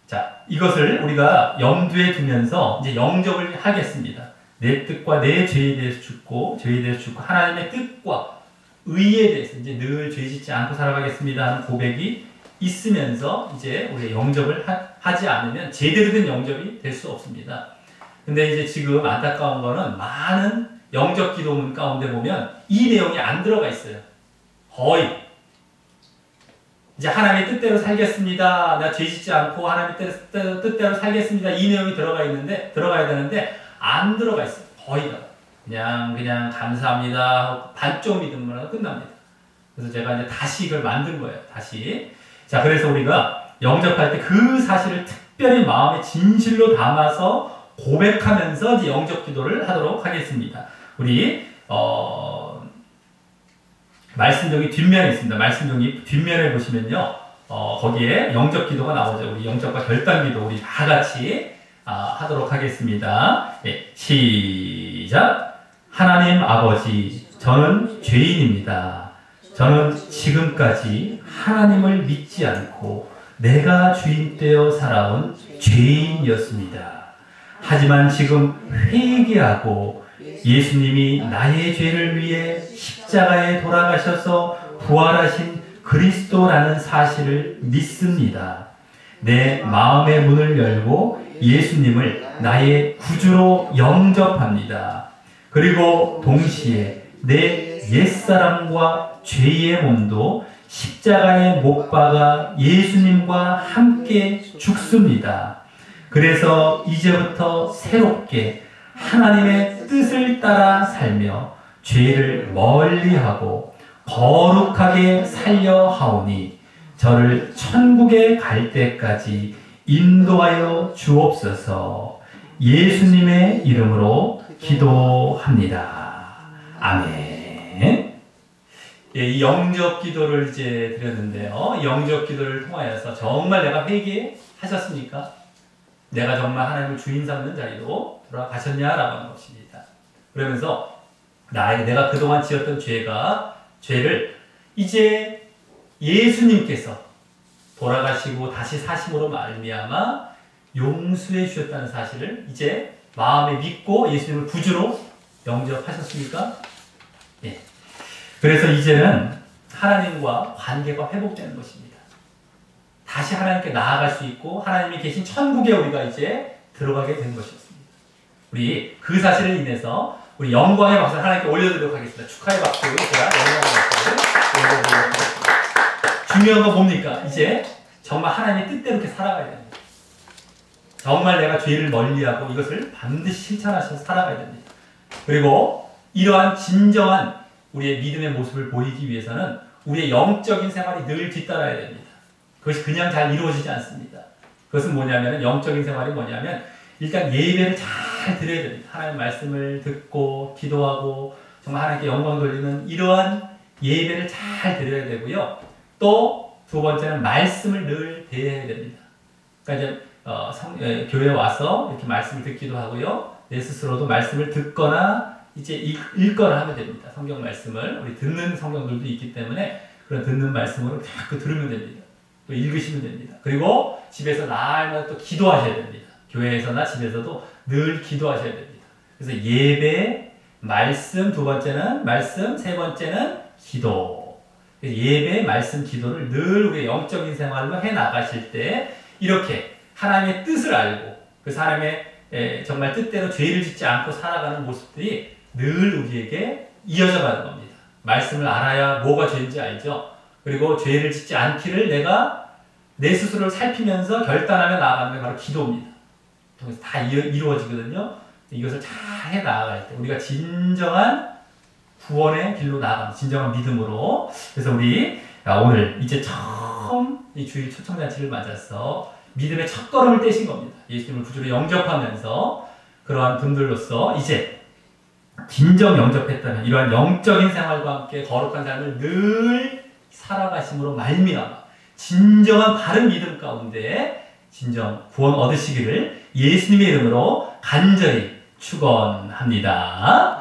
자, 이것을 우리가 염두에 두면서 이제 영접을 하겠습니다. 내 뜻과 내 죄에 대해서 죽고 하나님의 뜻과 의에 대해서 이제 늘 죄 짓지 않고 살아가겠습니다 하는 고백이 있으면서 이제 우리가 영접을 하지 않으면 제대로 된 영접이 될 수 없습니다. 근데 이제 지금 안타까운 거는 많은 영접 기도문 가운데 보면 이 내용이 안 들어가 있어요. 거의. 이제 하나님의 뜻대로 살겠습니다. 나 죄 짓지 않고 하나님의 뜻대로 살겠습니다. 이 내용이 들어가야 되는데 안 들어가 있어요. 거의가. 그냥 감사합니다. 반쪽 믿음만 하고 끝납니다. 그래서 제가 이제 다시 이걸 만든 거예요. 다시. 자, 그래서 우리가 영접할 때 그 사실을 특별히 마음에 진실로 담아서 고백하면서 이제 영접 기도를 하도록 하겠습니다. 우리 말씀종이 뒷면에 있습니다. 말씀종이 뒷면에 보시면요, 거기에 영접 기도가 나오죠. 우리 영접과 결단 기도 우리 다 같이 하도록 하겠습니다. 예, 시작. 하나님 아버지, 저는 죄인입니다. 저는 지금까지 하나님을 믿지 않고 내가 주인 되어 살아온 죄인이었습니다. 하지만 지금 회개하고 예수님이 나의 죄를 위해 십자가에 돌아가셔서 부활하신 그리스도라는 사실을 믿습니다. 내 마음의 문을 열고 예수님을 나의 구주로 영접합니다. 그리고 동시에 내 옛사람과 죄의 몸도 십자가에 못 박아 예수님과 함께 죽습니다. 그래서 이제부터 새롭게 하나님의 뜻을 따라 살며 죄를 멀리하고 거룩하게 살려 하오니 저를 천국에 갈 때까지 인도하여 주옵소서. 예수님의 이름으로 기도합니다. 아멘. 예, 이 영접 기도를 이제 드렸는데요. 영접 기도를 통하여서 정말 내가 회개하셨습니까? 내가 정말 하나님을 주인 삼는 자리로 돌아가셨냐라고 하는 것입니다. 그러면서 내가 그동안 지었던 죄를 이제 예수님께서 돌아가시고 다시 사심으로 말미암아 용서해 주셨다는 사실을 이제 마음에 믿고 예수님을 구주로 영접하셨습니까? 예. 그래서 이제는 하나님과 관계가 회복되는 것입니다. 다시 하나님께 나아갈 수 있고 하나님이 계신 천국에 우리가 이제 들어가게 된 것이었습니다. 우리 그 사실을 인해서 우리 영광의 박수를 하나님께 올려드리도록 하겠습니다. 축하의 박수, 제가 영광의 박수를 올려드리도록 하겠습니다. 중요한 건 뭡니까? 이제 정말 하나님의 뜻대로 이렇게 살아가야 됩니다. 정말 내가 죄를 멀리하고 이것을 반드시 실천하셔서 살아가야 됩니다. 그리고 이러한 진정한 우리의 믿음의 모습을 보이기 위해서는 우리의 영적인 생활이 늘 뒤따라야 됩니다. 그것이 그냥 잘 이루어지지 않습니다. 그것은 뭐냐면, 영적인 생활이 뭐냐면 일단 예배를 잘 드려야 됩니다. 하나님 말씀을 듣고 기도하고 정말 하나님께 영광 돌리는 이러한 예배를 잘 드려야 되고요. 또 두 번째는 말씀을 늘 대해야 됩니다. 그러니까 이제 교회에 와서 이렇게 말씀을 듣기도 하고요. 내 스스로도 말씀을 듣거나 이제 읽거나 하면 됩니다. 성경 말씀을 우리 듣는 성경들도 있기 때문에 그런 듣는 말씀으로 자꾸 들으면 됩니다. 또 읽으시면 됩니다. 그리고 집에서 날마다 또 기도하셔야 됩니다. 교회에서나 집에서도 늘 기도하셔야 됩니다. 그래서 예배, 말씀, 두 번째는 말씀, 세 번째는 기도. 예배, 말씀, 기도를 늘 우리의 영적인 생활로 해나가실 때 이렇게 하나님의 뜻을 알고 그래서 하나님의 정말 뜻대로 죄를 짓지 않고 살아가는 모습들이 늘 우리에게 이어져 가는 겁니다. 말씀을 알아야 뭐가 죄인지 알죠. 그리고 죄를 짓지 않기를 내가 내 스스로를 살피면서 결단하며 나아가는 게 바로 기도입니다. 그래서 다 이루어지거든요. 이것을 잘 해 나아갈 때 우리가 진정한 구원의 길로 나아가는 진정한 믿음으로. 그래서 우리 오늘 이제 처음 이 주일 초청잔치를 맞아서 믿음의 첫걸음을 떼신 겁니다. 예수님을 구주로 영접하면서 그러한 분들로서 이제 진정 영접했다면 이러한 영적인 생활과 함께 거룩한 삶을 늘 살아가심으로 말미암아 진정한 바른 믿음 가운데 진정 구원 얻으시기를 예수님의 이름으로 간절히 축원합니다.